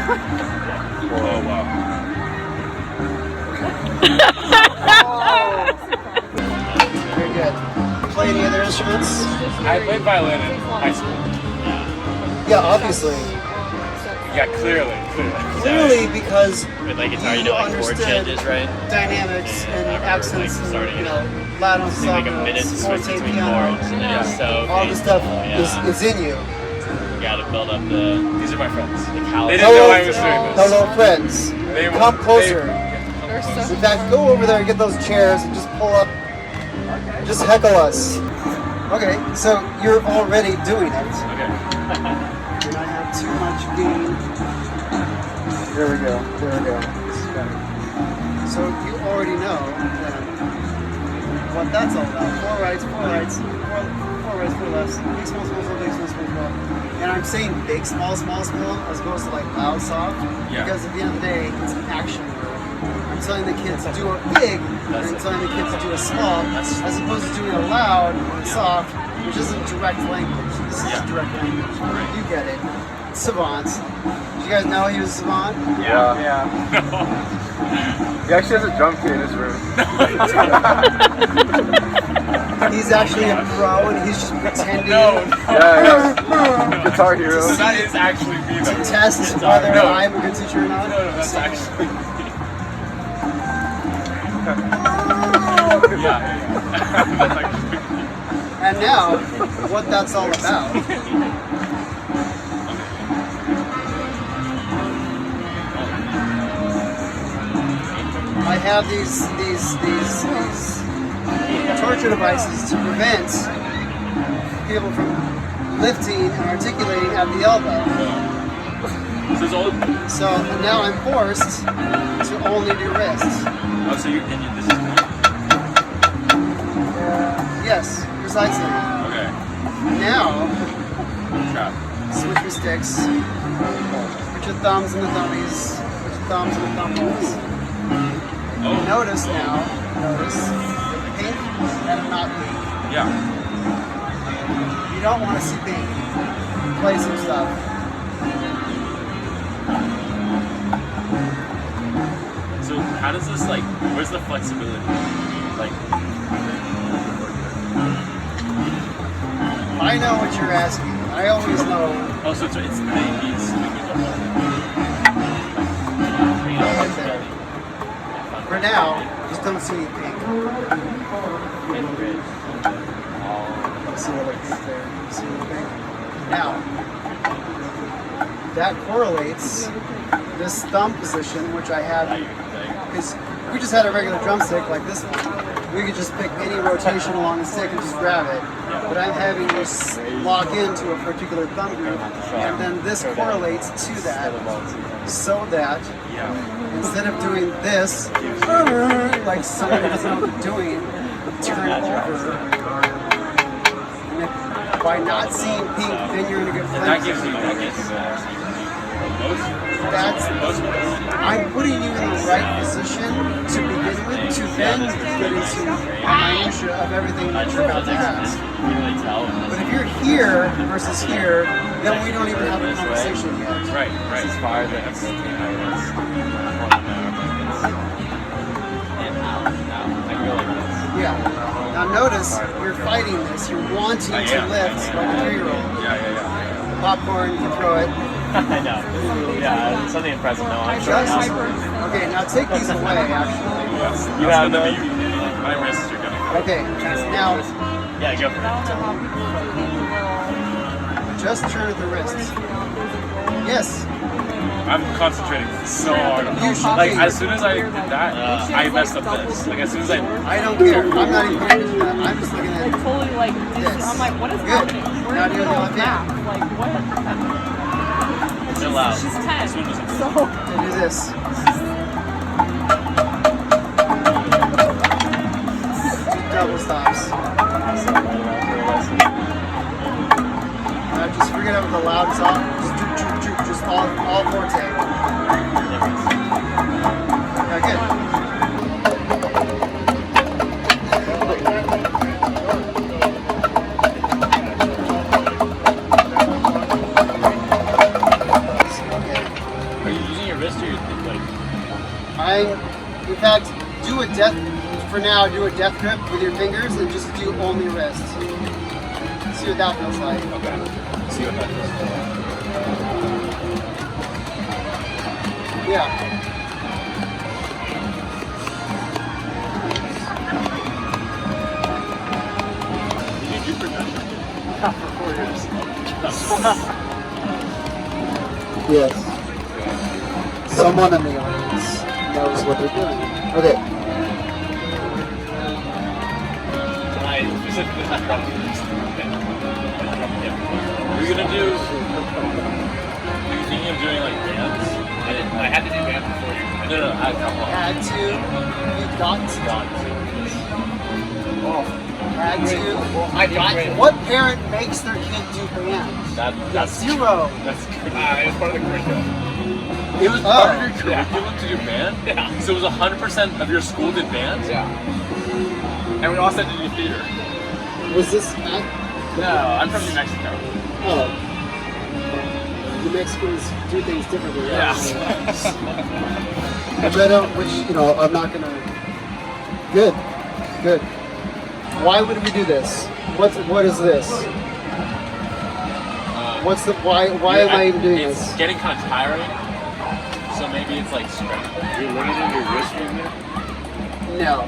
Oh, wow. Very good. Play any other instruments? I played violin in high school. Yeah, obviously. Yeah, clearly. Clearly, because With like guitar, you you know, like chord understood changes, right? dynamics Yeah, I and remember, accents, like, and, starting you it. know, loud on Take soft like a minute to notes, switch forte between piano. chords, and then it's so All the stuff painful, is in you. You gotta build up the These are my friends. callus. They didn't know I was doing this. Hello, friends. They Come closer. They're so In fact, go over there and get those chairs and just pull up. Just heckle us. Okay, so you're already doing it. Okay. Do not have too much gain. There we go. There we go. This is better. So you already know then what that's all about. Four rights, four lefts. Big, small, small, small, big, small, small, small. And I'm saying big, small, small, small, as opposed to like loud, soft. Yeah. Because at the end of the day, it's an action word. I'm telling the kids to do a big, and I'm telling the kids to do a small, as opposed to doing a loud or a soft, which isn't direct language. This is direct language. You get it. Savant. Did you guys know he was a savant? Yeah. He actually has a drum kit in his room. He's actually a pro and he's just pretending Yeah, Guitar Hero. So that is actually me, to though. test whether I'm a good teacher or not. No, that's actually me. Yeah. That's actually me. And now, what that's all about. I have these torture devices to prevent people from lifting and articulating at the elbow. This is old. So now I'm forced to only do wrists. Oh, so this is me? Yes, precisely. Okay. Now, Trap. switch your sticks. Put your thumbs in the thumbies. Put your thumbs in the thumb holes. Oh. Notice pink and not pink. Yeah. You don't want to see pink. Play some stuff. So how does this like? Where's the flexibility? Like, I know what you're asking. I always know. oh, so it's the beats. Right there. For now, just don't see any pink. See a little pink there. See a little pink. Now, that correlates this thumb position, which I have, because if we just had a regular drumstick like this one, we could just pick any rotation along the stick and just grab it. But I'm having you lock into a particular thumb group, and then this correlates to that, so that instead of doing this, like someone who doesn't know what they're doing, turn over. And if, by not seeing pink, then you're in a good place. That gives you I'm putting you in the right position to begin with, to then get into the minutia of everything that you're about to ask. But if you're here versus here, then we don't even have a conversation yet. Right. As far as that's Yeah. Now notice, you're fighting this. You're wanting to lift like a 3-year-old. Yeah. Popcorn, you throw it. I know. Yeah, something impressive. No, I'm sure. Just, okay, now take these away, actually. You have those? My wrists are gonna go. Okay, now Yeah, go for it. just turn at the wrists. Yes. I'm concentrating so hard on You it. should Like, be. as soon as I did that, I messed up this. Like, as soon as I... I don't care. I'm not even paying attention to that. I'm just looking at totally like this. I'm like, what is Good. happening? We're Now in the do the middle of left hand. math. Like what? Chill out. She's 10. So Do this. Double stops. Just forget about the loud soft. Just all forte. Yeah, good. Are you using your wrist or your like? In fact, do a death, for now, do a death grip with your fingers and just do only wrist. See what that feels like. Okay. See what that feels like. Yeah. Did you do percussion? For 4 years. Yes. Someone in the audience knows what they're doing. Okay. I specifically not dropping this. We're gonna do. Are you thinking of doing like bands? I had to do bands before you. No, I had a couple. Had to. You got to. Oh. Had to. Well, I got to. What parent makes their kid do bands? That's Zero. That's good. It was part of the curriculum. It was Oh. part of your curriculum to do band? Yeah. So it was 100% of your school did bands? Yeah. And we also had to do theater. Was this? No, I'm from New Mexico. Oh. New Mexicans do things differently. Yeah. Which, I'm not gonna. Good. Why would we do this? What is this? What's the why am I even doing it's this? It's getting kind of tiring. So maybe it's like stretching. You're limiting your wrist movement? No.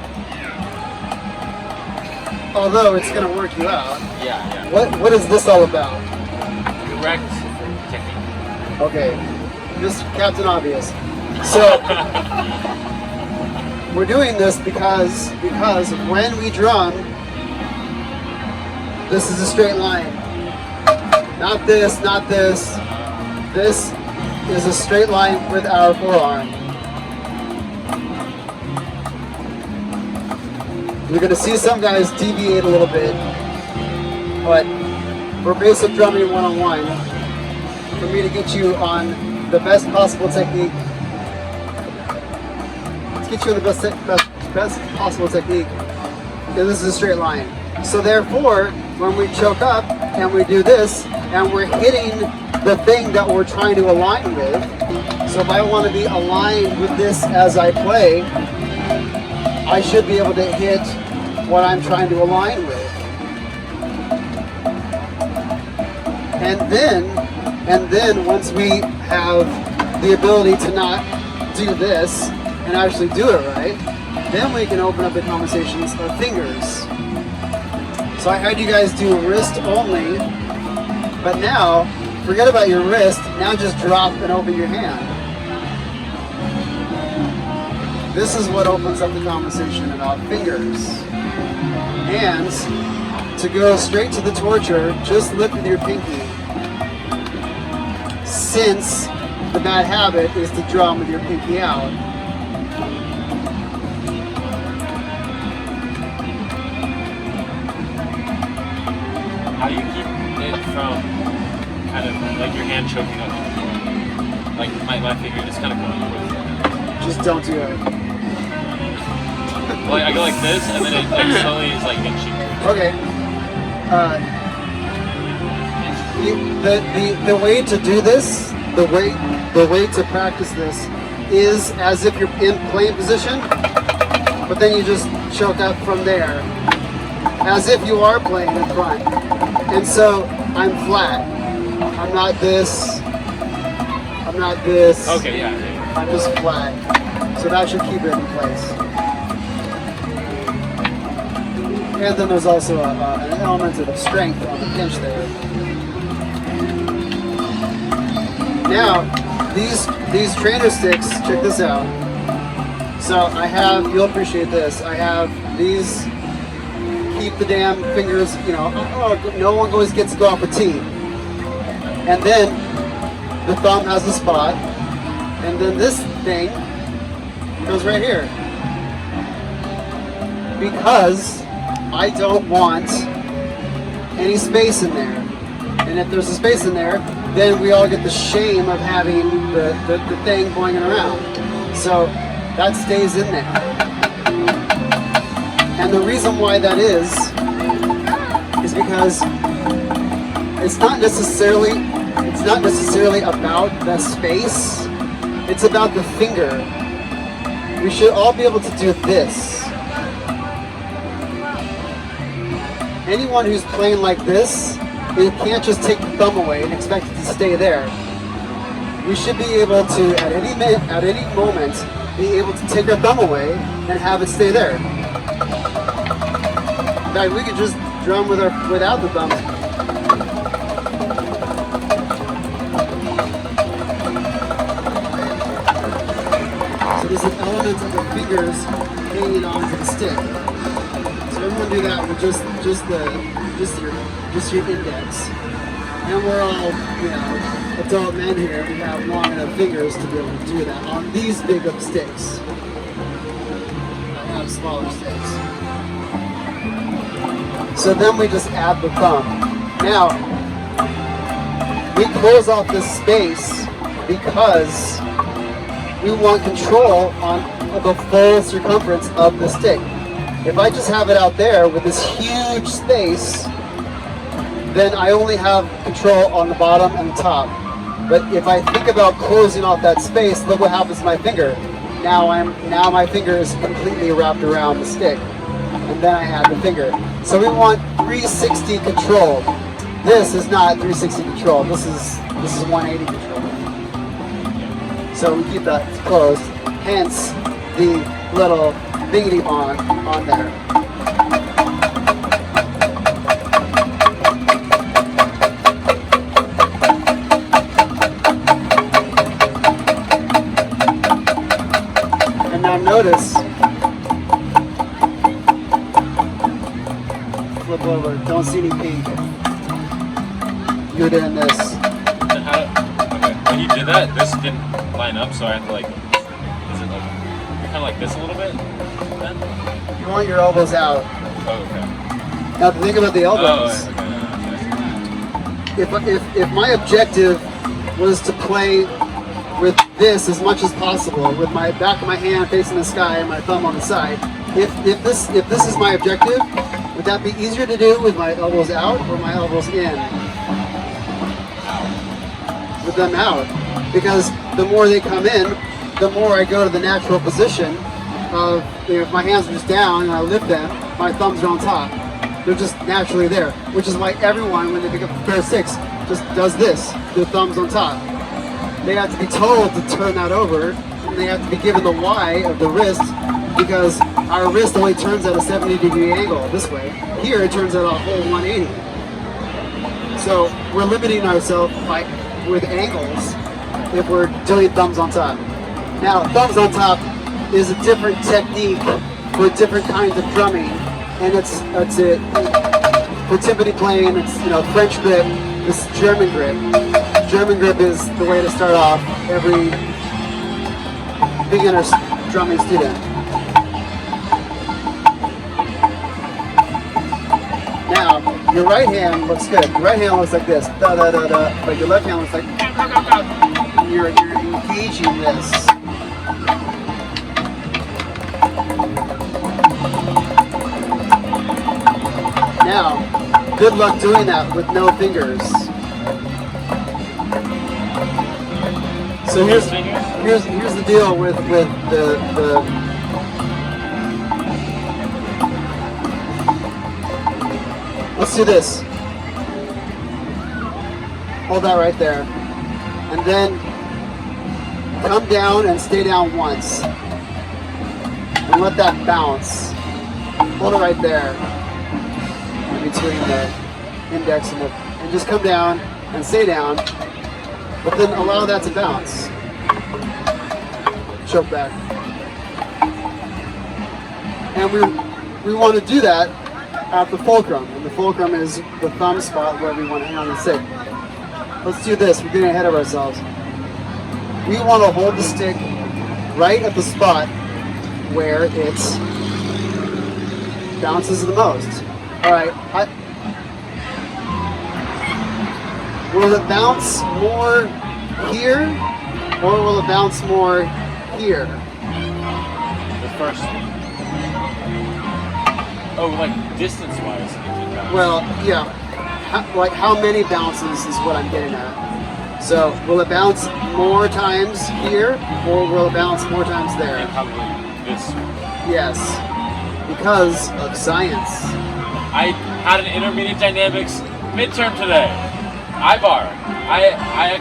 Although it's gonna work you out. Yeah. What is this all about? Correct technique. Okay. Just Captain Obvious. So we're doing this because when we drum, this is a straight line. Not this, not this. This is a straight line with our forearm. You're going to see some guys deviate a little bit, but for basic drumming 101, for me to get you on the best possible technique, best possible technique, this is a straight line. So therefore, when we choke up and we do this, and we're hitting the thing that we're trying to align with, so if I want to be aligned with this as I play, I should be able to hit what I'm trying to align with. And then once we have the ability to not do this and actually do it right, then we can open up the conversations of fingers. So I had you guys do wrist only, but now forget about your wrist, now just drop and open your hand. This is what opens up the conversation about fingers. And to go straight to the torture, just lift with your pinky. Since the bad habit is to drum with your pinky out. How do you keep it from kind of like your hand choking up? Like my finger just kind of going towards your hand. Just don't do it. Like I go like this, and then it like slowly is like inching. Okay. The way to do this, the way to practice this, is as if you're in playing position, but then you just choke up from there, as if you are playing in front. And so I'm flat. I'm not this. I'm not this. Okay, yeah. I'm just flat. So that should keep it in place. And then there's also an element of strength on the pinch there. Now, these trainer sticks, check this out. So I have, you'll appreciate this, I have these, keep the damn fingers, no one always gets to go off a T. And then the thumb has a spot, and then this thing goes right here. Because I don't want any space in there. And if there's a space in there, then we all get the shame of having the thing going around. So that stays in there. And the reason why that is because it's not necessarily about the space. It's about the finger. We should all be able to do this. Anyone who's playing like this, you can't just take the thumb away and expect it to stay there. We should be able to, at any moment, be able to take our thumb away and have it stay there. In fact, we could just drum without the thumb. So there's an element of the fingers hanging onto the stick. So everyone do that with just your index. And we're all, adult men here. We have long enough fingers to be able to do that on these big of sticks. I have smaller sticks. So then we just add the thumb. Now, we close off this space because we want control on the full circumference of the stick. If I just have it out there with this huge space, then I only have control on the bottom and the top. But if I think about closing off that space, look what happens to my finger. Now my finger is completely wrapped around the stick. And then I add the finger. So we want 360 control. This is not 360 control. This is 180 control. So we keep that closed. Hence the little bingity bong on there. And now notice, flip over, don't see any pink. You're doing this. Okay, when you did that, this didn't line up, so I have to is it like, you're kind of like this a little bit then? You want your elbows out. Oh, okay. Now think about the elbows. Oh, okay. If my objective was to play with this as much as possible, with my back of my hand facing the sky and my thumb on the side, if this is my objective, would that be easier to do with my elbows out or my elbows in? With them out, because the more they come in, the more I go to the natural position of, if my hands are just down and I lift them, my thumbs are on top. They're just naturally there, which is why everyone, when they pick up a pair of sticks, just does this, their thumbs on top. They have to be told to turn that over, and they have to be given the Y of the wrist, because our wrist only turns at a 70-degree angle this way. Here it turns at a whole 180. So we're limiting ourselves with angles if we're doing thumbs on top. Now, thumbs on top is a different technique for different kinds of drumming, and it's for timpani playing. It's French grip, this German grip. German grip is the way to start off every beginner drumming student. Now, your right hand looks good. Your right hand looks like this, da da da da, but your left hand looks like you're engaging this. Now, good luck doing that with no fingers. So here's the deal with the let's do this. Hold that right there. And then come down and stay down once. And let that bounce. Hold it right there. In between the index and just come down and stay down. But then allow that to bounce. Choke back. And we want to do that at the fulcrum. And the fulcrum is the thumb spot where we want to hang on the stick. Let's do this. We're getting ahead of ourselves. We want to hold the stick right at the spot where it bounces the most. All right. Will it bounce more here, or will it bounce more here? The first one. Oh, like distance-wise. Well, yeah. How many bounces is what I'm getting at. So will it bounce more times here, or will it bounce more times there? Probably this. Yes, because of science. I had an intermediate dynamics midterm today. IX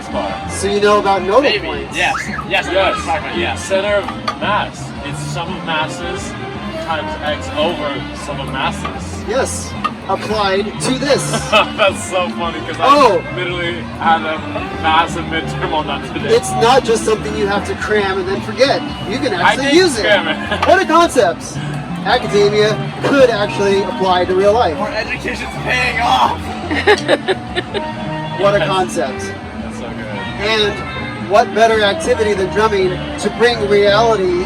bar. So you know about nodal Maybe. points. Yes. Yes. Yes. Yes. Center of mass. It's sum of masses times x over sum of masses. Yes, applied to this. That's so funny because Oh. I literally had a massive midterm on that today. It's not just something you have to cram and then forget. You can actually did use it. cram it. What a concept! Academia could actually apply to real life. Our education's paying off. What a Yes. concept. That's so good. And what better activity than drumming to bring reality,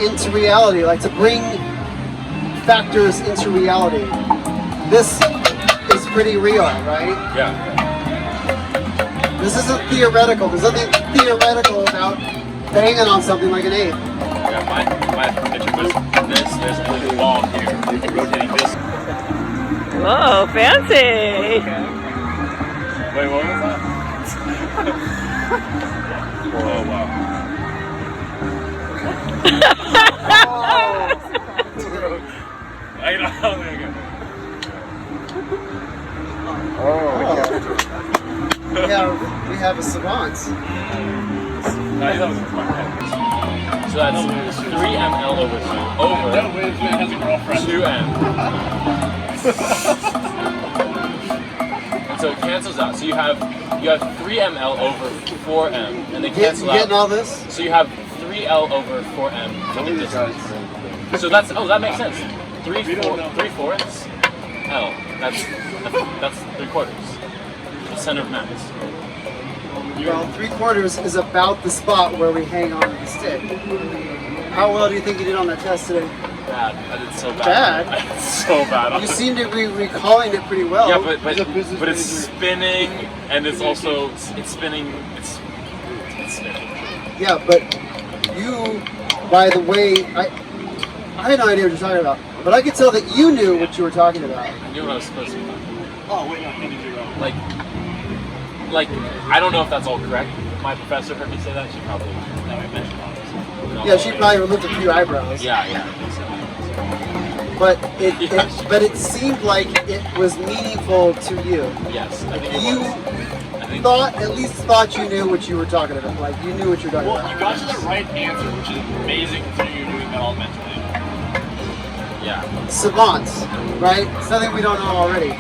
into reality, to bring factors into reality. This is pretty real, right? Yeah. This isn't theoretical. There's nothing theoretical about banging on something like an 8. Yeah, my picture was this, and the ball here. Rotating this. Whoa, fancy! Wait, what was that? Oh, wow. I don't think I got Yeah, we have a savant. that was in my head. So that's 3 ml over 2 over No, wait, man has a girlfriend. 2m. And so it cancels out. So you have 3 ml over 4m, and they You cancel getting out. all this? So you have 3l over 4m for the distance. So that makes sense. 3/4 L. That's 3/4. The center of mass. Well, 3/4 is about the spot where we hang on to the stick. How well do you think you did on that test today? Bad. I did so bad. Bad? I did so bad. You seem to be recalling it pretty well. Yeah, but it's spinning, and it's also it's spinning. It's spinning. Yeah, but you, by the way, I had no idea what you're talking about, but I could tell that you knew what you were talking about. I knew what I was supposed to do. Oh, wait, no, he did it wrong. Like I don't know if that's all correct. My professor heard me say that. She probably mentioned all this. Yeah, she probably removed a few eyebrows. Yeah, I think so. But it seemed like it was meaningful to you. Yes, I think it You was. I think at least thought you knew what you were talking about. Like you knew what you were talking Well, about. you got to the right answer, which is amazing considering you're doing that all mentally. yeah. Savants, right? Something we don't know already.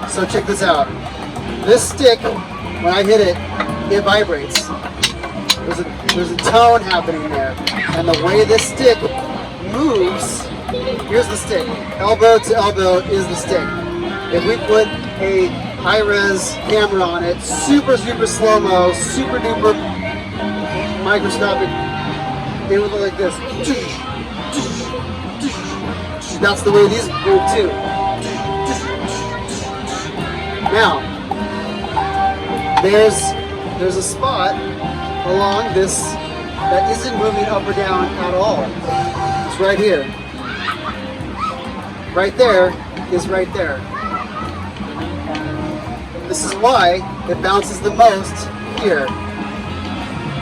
So check this out. This stick, when I hit it, it vibrates. There's a tone happening there. And the way this stick moves, here's the stick. Elbow to elbow is the stick. If we put a high-res camera on it, super slow-mo, super duper microscopic, it would look like this. That's the way these move too. Now, there's a spot along this that isn't moving up or down at all. It's right here. Right there is right there. This is why it bounces the most here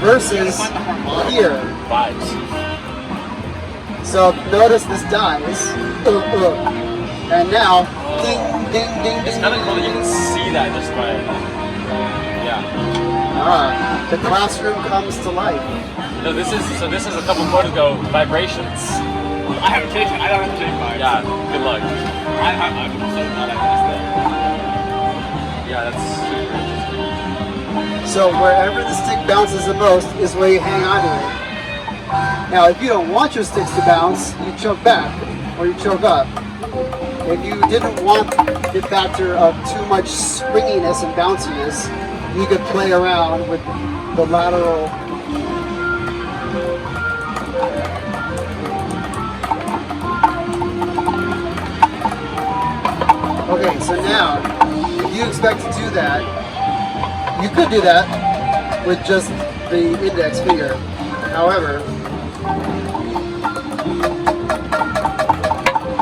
versus here. Vibes. So notice this dies, and now ding, ding, ding, It's ding. kind of cool that you can see that just by. Yeah. The classroom comes to life. No, this is a couple quarters ago. Vibrations. I haven't taken. I don't have to take mine. Yeah. Good luck. I'm so glad I missed that. Yeah, that's super interesting. So wherever the stick bounces the most is where you hang on to it. Now, if you don't want your sticks to bounce, you choke back or you choke up. If you didn't want the factor of too much springiness and bounciness, you could play around with the lateral. Okay, so now, if you expect to do that, you could do that with just the index finger. However,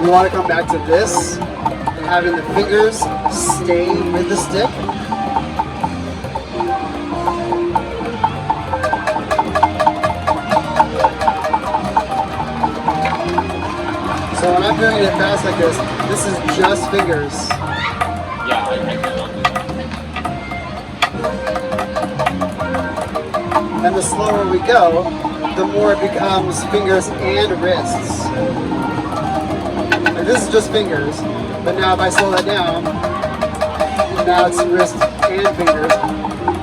you want to come back to this and having the fingers stay with the stick. So when I'm doing it fast like this is just fingers. Yeah, I cannot do that. And the slower we go, the more it becomes fingers and wrists. Like this is just fingers, but now if I slow that down, now it's wrist and fingers,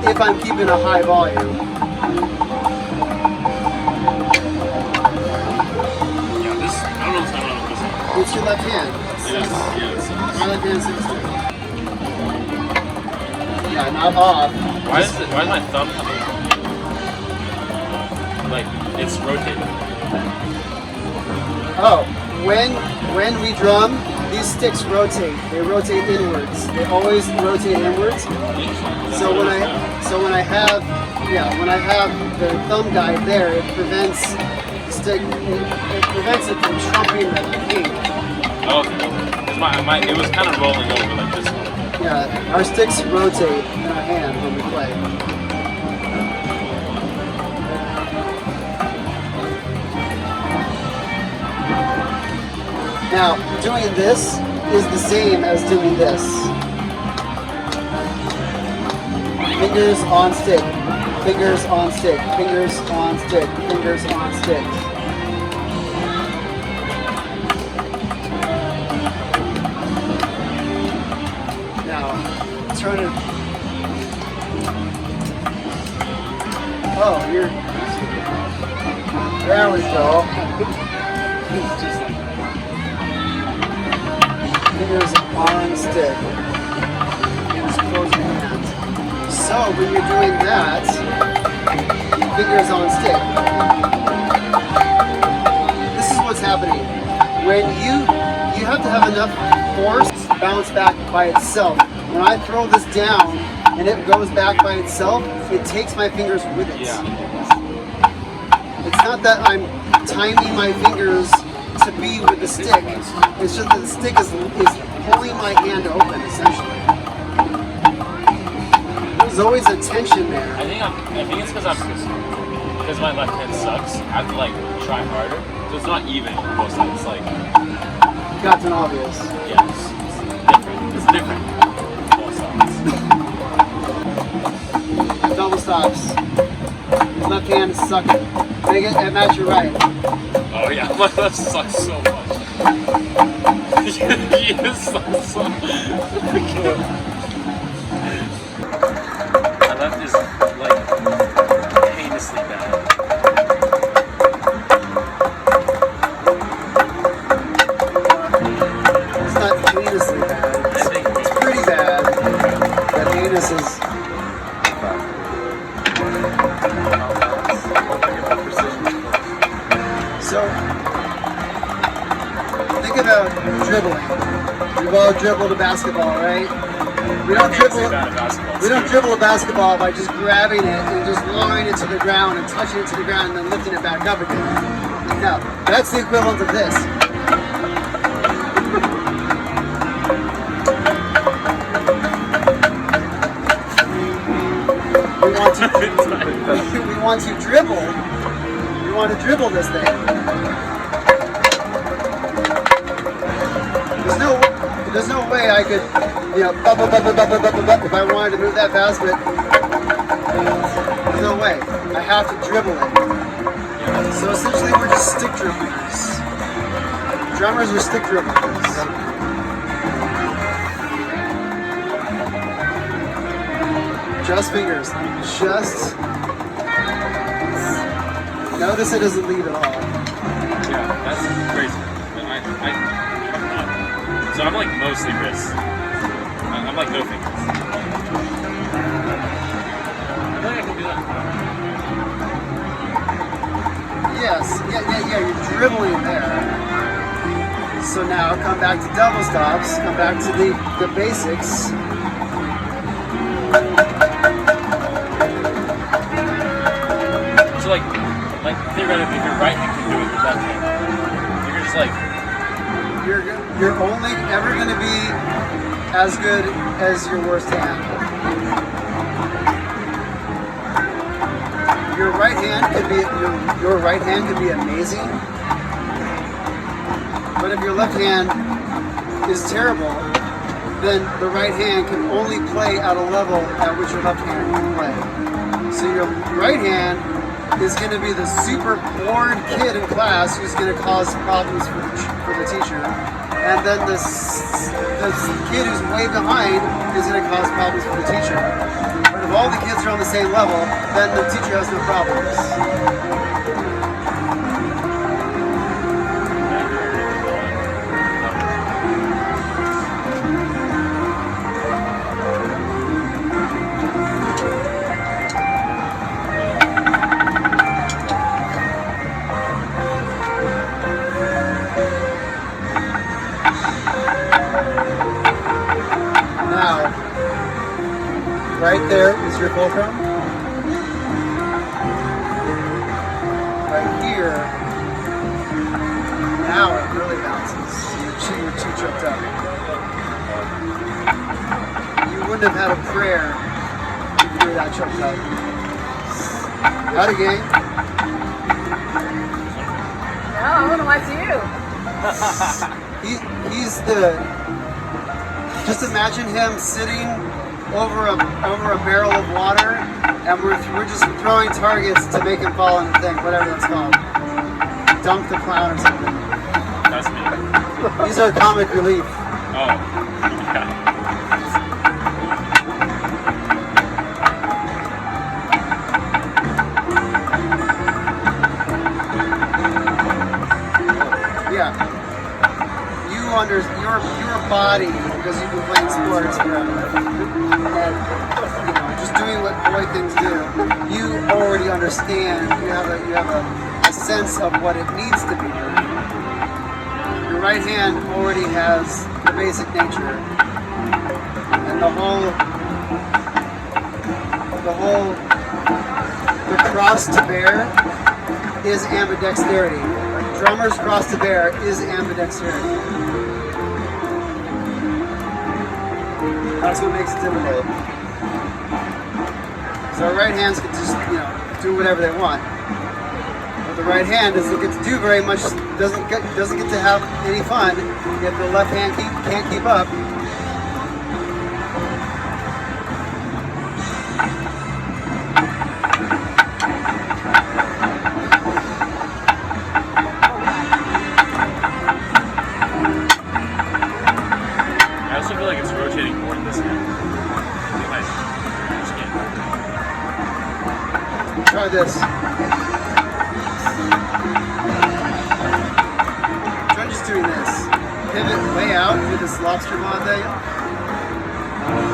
if I'm keeping a high volume. Yeah, this, I don't know what's going on with this one. It's your left hand. Yes. My left hand sits there. Yeah, not off. Why is my thumb coming? Like it's rotating. Oh, when we drum, these sticks rotate. They rotate inwards. They always rotate inwards. So when I have the thumb guide there, it prevents the stick. It prevents it from trumping the paint. Okay. Because it was kind of rolling over like this one. Yeah, our sticks rotate in our hand when we play. Now, doing this is the same as doing this. Fingers on stick, fingers on stick, fingers on stick, fingers on stick. Now, turn it. Oh, you're. There we go. Fingers on stick. Just close your hands. So when you're doing that, fingers on stick. This is what's happening. When you have to have enough force to bounce back by itself. When I throw this down and it goes back by itself, it takes my fingers with it. Yeah. It's not that I'm timing my fingers to be with the stick. It's just that the stick is pulling my hand open, essentially. There's always a tension there. I think it's because my left hand sucks. I have to like try harder, so it's not even on both sides. It's like Captain Obvious. yes, it's different. On both sides. Double stops. Left hand is sucking. Make it and match your right. Oh yeah, my left sucks so much. He sucks so much. My left is like heinously bad. It's not heinously bad. It's pretty bad. But heinous is. So, think about dribbling. We've all dribbled a basketball, right? We don't dribble a basketball by just grabbing it and just lowering it to the ground and touching it to the ground and then lifting it back up again. No, that's the equivalent of this. We want to dribble. We want to dribble this thing. There's no way I could, if I wanted to move that fast, but there's no way. I have to dribble it. So essentially we're just stick dribblers. Drummers are stick dribblers. Just fingers. Just. Notice it doesn't leave at all. Yeah, that's crazy. So I'm like mostly wrists. I'm like no fingers. I think I can do that. Yes, yeah, you're dribbling there. So now come back to double stops, come back to the basics. So like theoretically, your right hand can do it with left hand. You're just like You're only ever going to be as good as your worst hand. Your right hand could be amazing, But if your left hand is terrible, then the right hand can only play at a level at which your left hand can play. So your right hand is going to be the super bored kid in class who's going to cause problems for the teacher. And then the kid who's way behind is going to cause problems for the teacher. But if all the kids are on the same level, then the teacher has no problems. Right there is your fulcrum. Right here, now it really bounces. You're too choked up. You wouldn't have had a prayer if you were that choked up. Howdy, gang. No, I want to watch you. He's the. Just imagine him sitting over a barrel of water, and we're just throwing targets to make him fall in the thing, whatever that's called. Dunk the clown or something. That's me. These are comic relief. Oh, yeah. Yeah. Your body, because you've been playing sports forever, and just doing what boy things do, you already understand. You have a sense of what it needs to be done. Your right hand already has the basic nature, and the cross to bear is ambidexterity. Drummer's cross to bear is ambidexterity. That's what makes it difficult. So our right hands can just, do whatever they want. But the right hand doesn't get to do very much, doesn't get to have any fun if the left hand can't keep up. I also feel like it's rotating more in this hand. Try this. Try just doing this. Pivot way out with this lobster claw thing.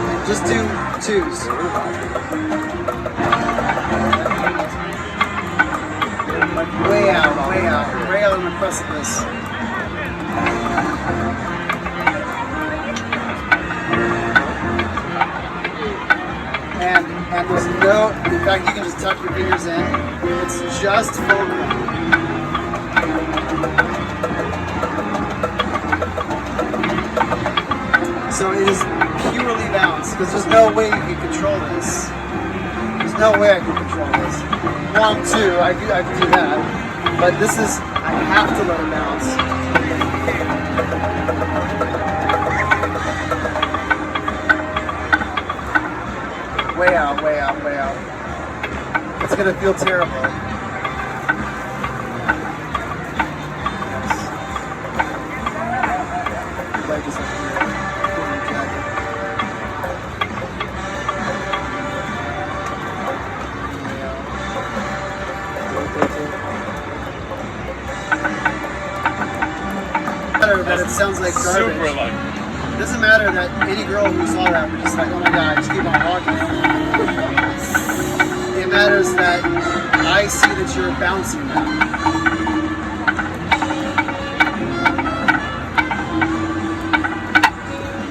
And just do twos. Way out on the precipice. And there's no, in fact, you can just tuck your fingers in. It's just fulcrum. So it is purely bounce, because there's no way you can control this. There's no way I can control this. 1, 2, I can do that. But this is, I have to let it bounce. Way out, way out, way out. It's gonna feel terrible. Yes. Your leg is up here. Pull your jacket. That it sounds like garbage. Super lucky. It doesn't matter that any girl who saw that was just like, oh my god, just keep on walking. It matters that I see that you're bouncing now.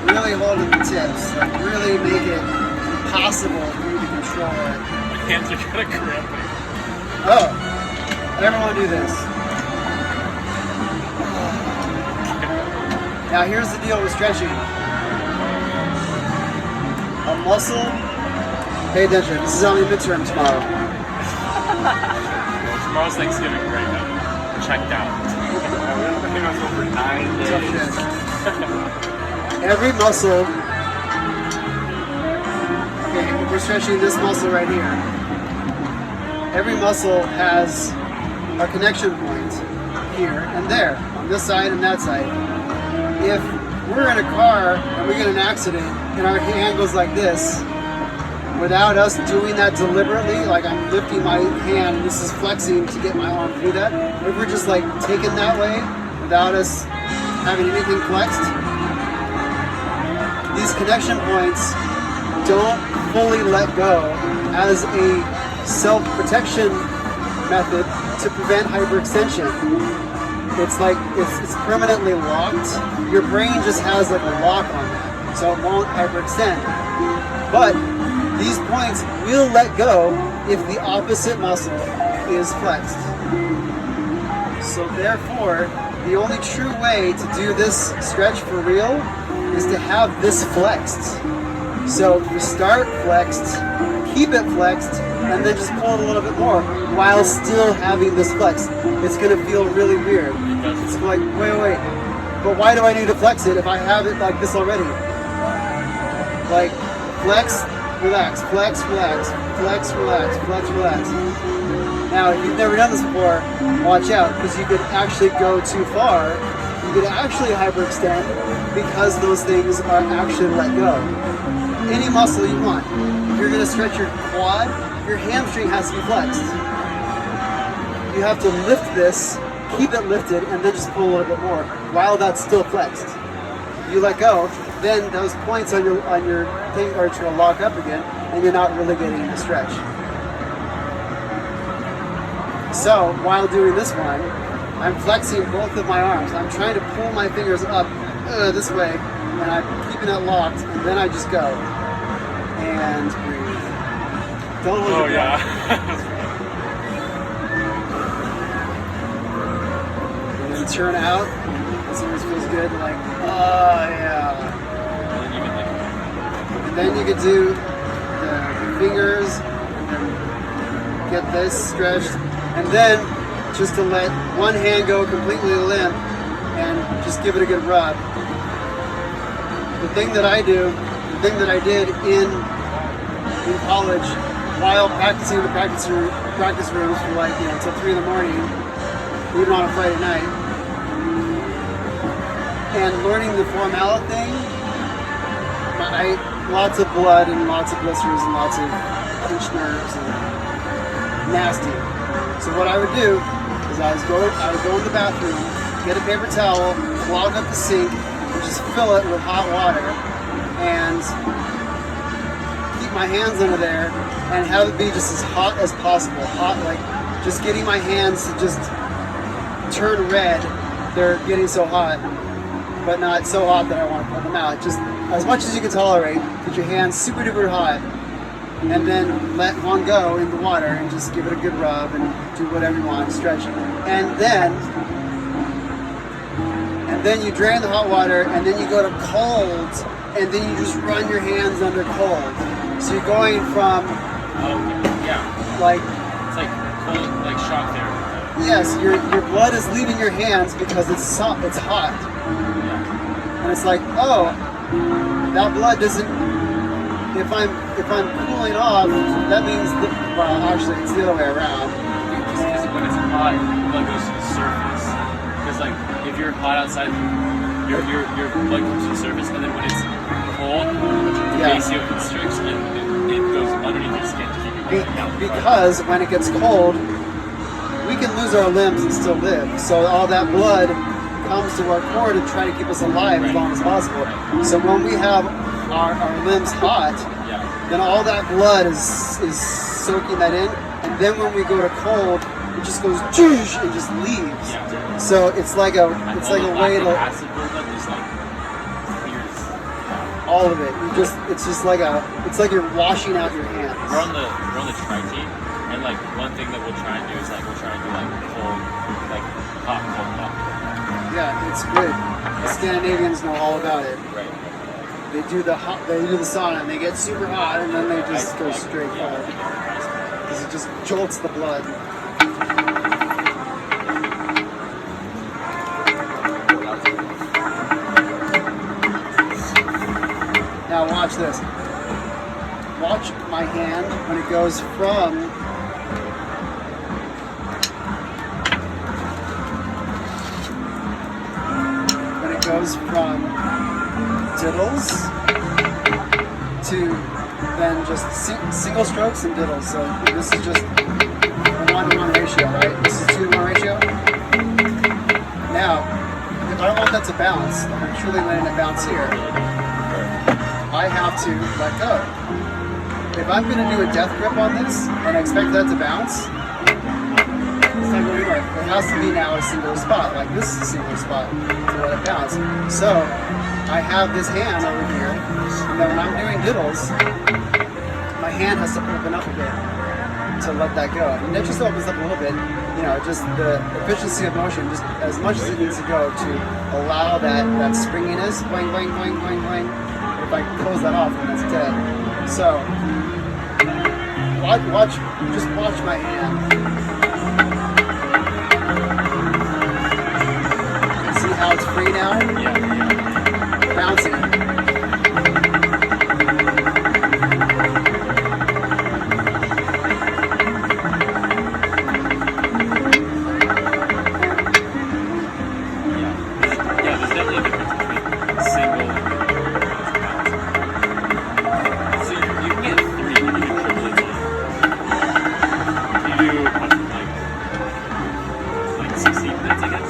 Really hold at the tips, like really make it possible for you to control it. My hands are kind of cramping. Oh, everyone do this. Now here's the deal with stretching. A muscle, pay attention, this is only midterm tomorrow. Well, tomorrow's Thanksgiving break. checked out. I think I was over 9 Tough days. shit. Every muscle. Okay, if we're stretching this muscle right here. Every muscle has a connection point here and there, on this side and that side. If we're in a car and we get in an accident and our hand goes like this, without us doing that deliberately, like I'm lifting my hand and this is flexing to get my arm through that, if we're just like taken that way without us having anything flexed, these connection points don't fully let go as a self-protection method to prevent hyperextension. It's like it's permanently locked. Your brain just has like a lock on that, so it won't hyperextend. But these points will let go if the opposite muscle is flexed. So therefore, the only true way to do this stretch for real is to have this flexed. So you start flexed, keep it flexed, and then just pull it a little bit more while still having this flex. It's gonna feel really weird. It's like, wait, but why do I need to flex it if I have it like this already? Like, flex, relax, flex, relax, flex, relax, flex, relax. Now, if you've never done this before, watch out, because you could actually go too far. You could actually hyperextend because those things are actually let go. Any muscle you want. If you're gonna stretch your quad, your hamstring has to be flexed. You have to lift this, keep it lifted, and then just pull a little bit more while that's still flexed. If you let go, then those points on your thing are to lock up again, and you're not really getting a stretch. So while doing this one, I'm flexing both of my arms. I'm trying to pull my fingers up this way, and I'm keeping it locked, and then I just go and breathe. Don't hold your breath. And then turn out. This always feels good. Like, oh yeah. And then you could do the fingers, and then get this stretched, and then just to let one hand go completely limp, and just give it a good rub. The thing that I did in college, while practicing in the practice rooms for like, until 3 in the morning, even on a Friday night, and learning the formula thing, lots of blood and lots of blisters and lots of pinched nerves and nasty. So what I would do is I would go in the bathroom, get a paper towel, clog up the sink, and just fill it with hot water, and keep my hands under there and have it be just as hot as possible. Hot, like just getting my hands to just turn red. They're getting so hot, but not so hot that I want to pull them out. Just as much as you can tolerate. Get your hands super duper hot, and then let one go in the water and just give it a good rub and do whatever you want, stretch. And then you drain the hot water, and then you go to cold, and then you just run your hands under cold. So you're going from like it's like cold, like shock therapy. Yes, your blood is leaving your hands because it's hot. Yeah. And it's like, oh, that blood doesn't. If I'm cooling off, that means actually it's the other way around. Because when it's hot, blood goes to the surface. Because like if you're hot outside, your blood comes to the surface, and then when it's cold, the fascia constricts and it goes underneath your skin to keep you going down. Because when it gets cold, we can lose our limbs and still live. So all that blood comes to our core to try to keep us alive as long as possible. So when we have our limbs hot, then all that blood is soaking that in, and then when we go to cold, it just goes and just leaves. So it's like a way to acid buildup is like clears all of it. It's like you're washing out your hands. We're on the tri team, and like one thing that we'll try and do is like we'll try and do like cold, like hot, cold, hot. Yeah, it's good. The Scandinavians know all about it. Right. They do the sauna, and they get super hot, and then they just go straight cold because it just jolts the blood. this. Watch my hand when it goes from diddles to then just single strokes and diddles. So this is just a 1-to-1 ratio, right? This is a 2-to-1 ratio. Now, if I want that to bounce, I'm truly letting it bounce here, I have to let go. If I'm going to do a death grip on this and expect that to bounce, it's not going to work. It has to be now a single spot, like this is a single spot to let it bounce. So I have this hand over here, and then when I'm doing diddles, my hand has to open up a bit to let that go. And it just opens up a little bit, you know, just the efficiency of motion, just as much as it needs to go to allow that springiness, boing, boing, boing, boing, boing. If I close that off, then that's dead. So, just watch my hand. See how it's free now? Yeah. Bouncing. Yeah, there's definitely a difference between single and bouncing. So you can get 3, you can get triplets on. You do like 16 minutes, I guess.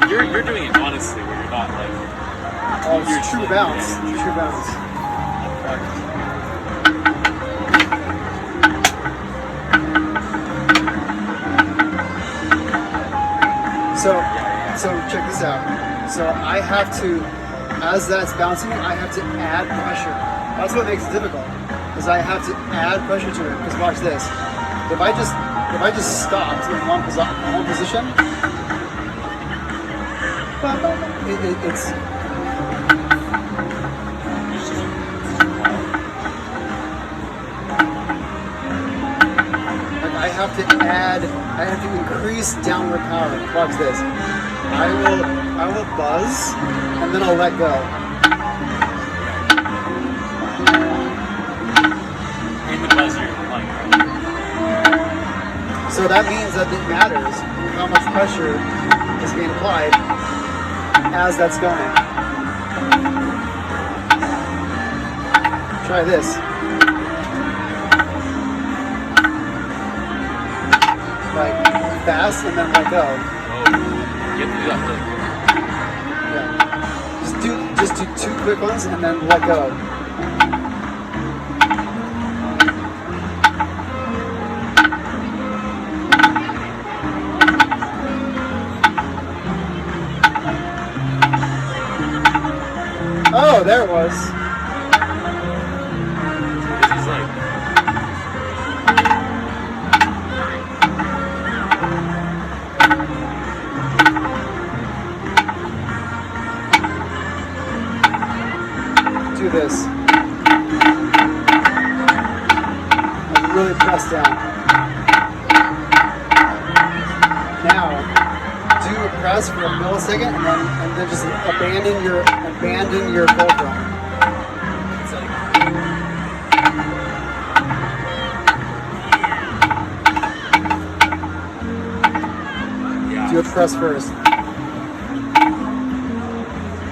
You're doing it honestly, where you're not like. Oh, it's true bounce. Yeah, True bounce. So check this out. So I have to, as that's bouncing, I have to add pressure. That's what makes it difficult, because I have to add pressure to it. Because watch this. If I just stopped in one position. It's like I have to increase downward power. Watch this. I will buzz and then I'll let go. In the buzzer, like. So that means that it matters how much pressure is being applied as that's going. Try this. Like fast and then let go. Oh, you have to do that really quick. Yeah. Just do 2 quick ones and then let go. Oh, there it was. This is like. Do this. And really press down. Now, do a press for a millisecond and then just abandon your fulcrum. It's like. Yeah. Do a press first.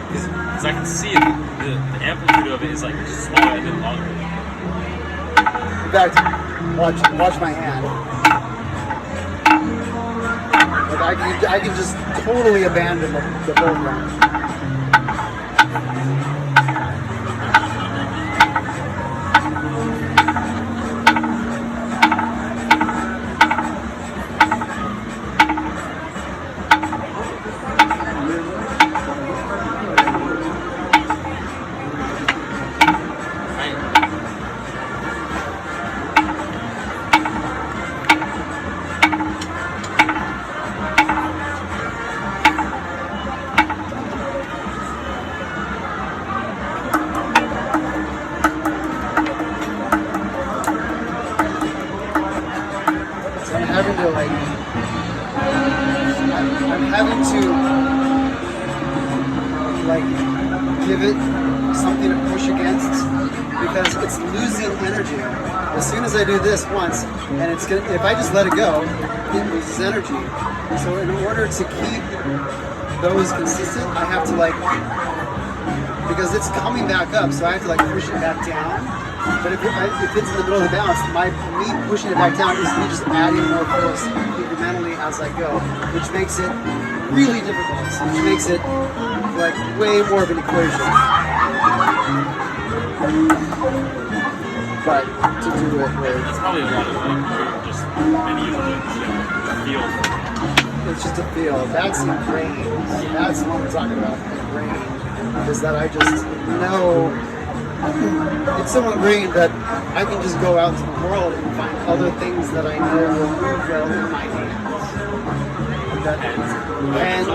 Because I can see it, the amplitude of it is like smaller and then longer. In fact, watch my hand. Like I can just totally abandon the fulcrum. because it's losing energy. As soon as I do this once, and it's gonna, if I just let it go, it loses energy. So in order to keep those consistent, I have to like, because it's coming back up, so I have to like push it back down. But if it's in the middle of the bounce, me pushing it back down is me just adding more force incrementally as I go, which makes it really difficult, which makes it like way more of an equation. But to do it with, That's probably a lot of like just many of the feel. it's just a feel. That's ingrained. That's what we're talking about. Ingrained is that I just know. It's so ingrained that I can just go out to the world and find other things that I know will move well in my hands. And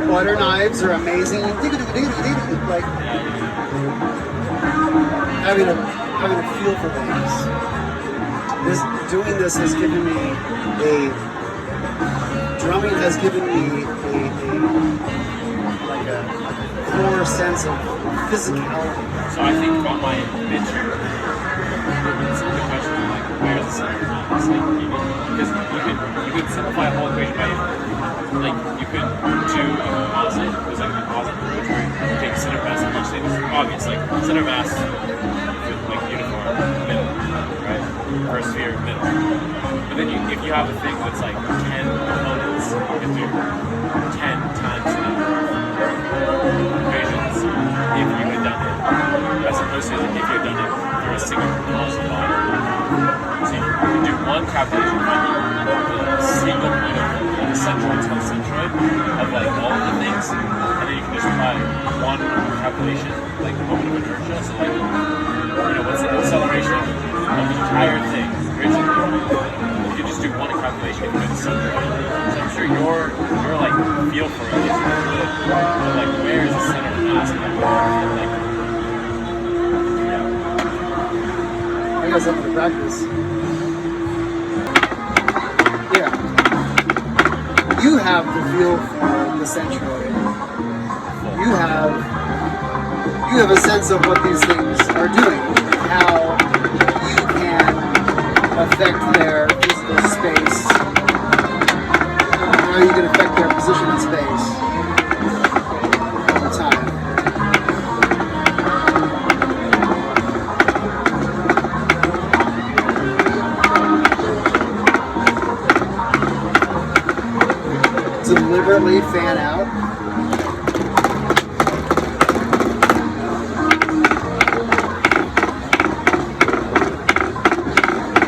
butter knives are amazing. Like having a feel for things. Doing this has given me drumming has given me a core sense of physicality. So I think on my picture, it's the question of like, where's the center of mass? Like, because you could simplify a whole equation by, like, you could do a composite. There's like a composite approach where you take center mass and each thing is obvious. Like, center mass, like uniform, middle, right? Or sphere, middle. But then if you have a thing that's like 10 components, you can do 10 times the number of equations if you had done it, as opposed to if you had done it through a single composite body. So you can do one calculation from the single point of the centroid to the centroid of like all of the things, and then you can just apply one calculation, like the moment of inertia. So like, what's the acceleration of the entire thing? You can just do one calculation if you do the centroid. So I'm sure your like feel for it is good, but like where is the center of mass in that way? Like, I got something to practice. Yeah. You have the feel for the centroid. You have a sense of what these things are doing, how you can affect their physical space, how you can affect their position in space over time. Deliberately fan out.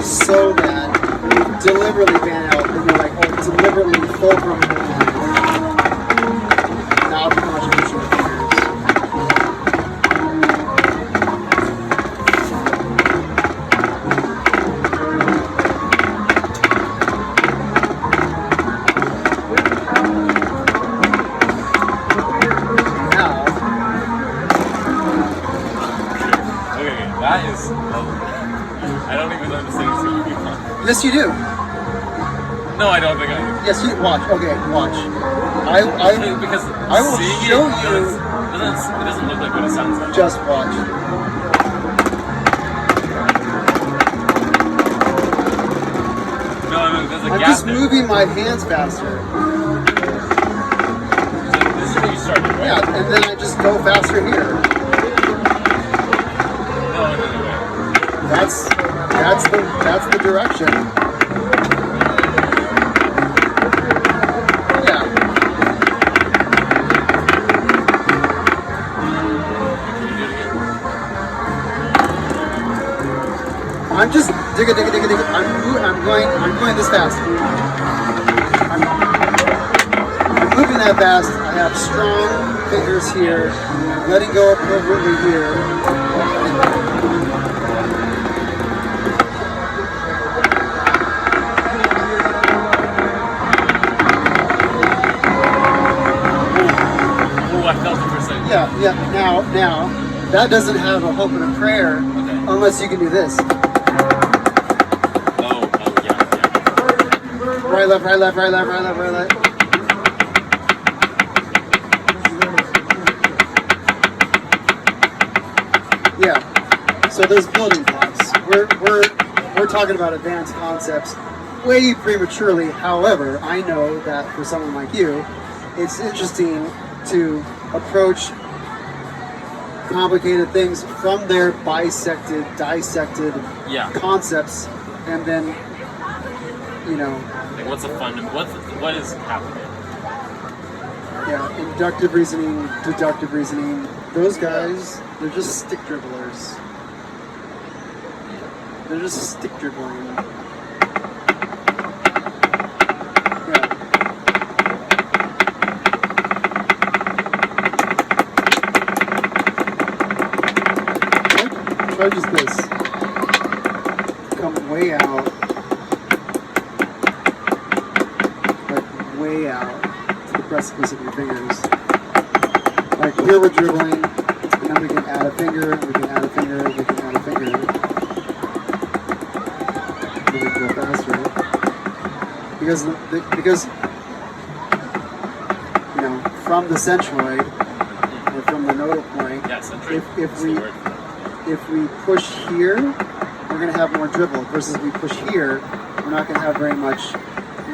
So that you deliberately fan out, and you're like, oh, deliberately fulcrum. Now the contribution of fingers. that is, I don't even understand what's going on. Yes, you do. No, I don't think I do. Yes, you watch. Okay, watch. Because I will seeing show it you. it doesn't look like what it sounds like. Just watch. No, there's a gap. I'm just there. moving my hands faster. So this is where you started, right? Yeah, and then I just go faster here. No. That's the direction. Yeah. I'm just digga. I'm going this fast. I'm moving that fast. I have strong fingers here. I'm letting go appropriately here. I felt it for a second. Yeah. Now, that doesn't have a hope and a prayer unless you can do this. Oh, yeah. Right, left. Yeah. So So there's building blocks. We're talking about advanced concepts way prematurely. However, I know that for someone like you, it's interesting to approach complicated things from their dissected Yeah. concepts, and then Like what's the what is happening? inductive reasoning, deductive reasoning. Those guys, they're just stick dribblers. They're just stick dribbling. Yeah. Try just this. Come way out. Like way out to the precipice of your fingers. Like here we're dribbling, and then we can add a finger, we can add a finger, we can add a finger. Then we can go faster. Because from the centroid, or from the nodal point, Yeah, centroid. if we push here, we're going to have more dribble, versus we push here, we're not going to have very much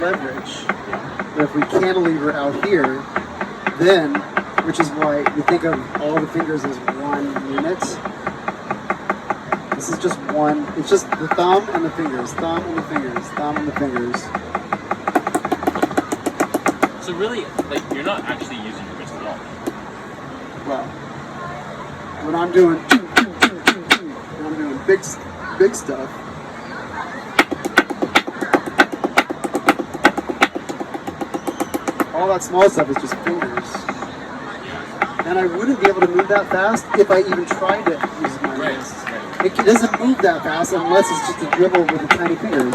leverage. But if we cantilever out here, then, which is why we think of all the fingers as one unit. This is just one, it's just the thumb and the fingers, thumb and the fingers, thumb and the fingers. So really, like you're not actually using your wrist at all. Well, when I'm doing, when I'm doing big stuff, all that small stuff is just fingers. And I wouldn't be able to move that fast if I even tried to use my wrist. It doesn't move that fast unless it's just a dribble with the tiny fingers.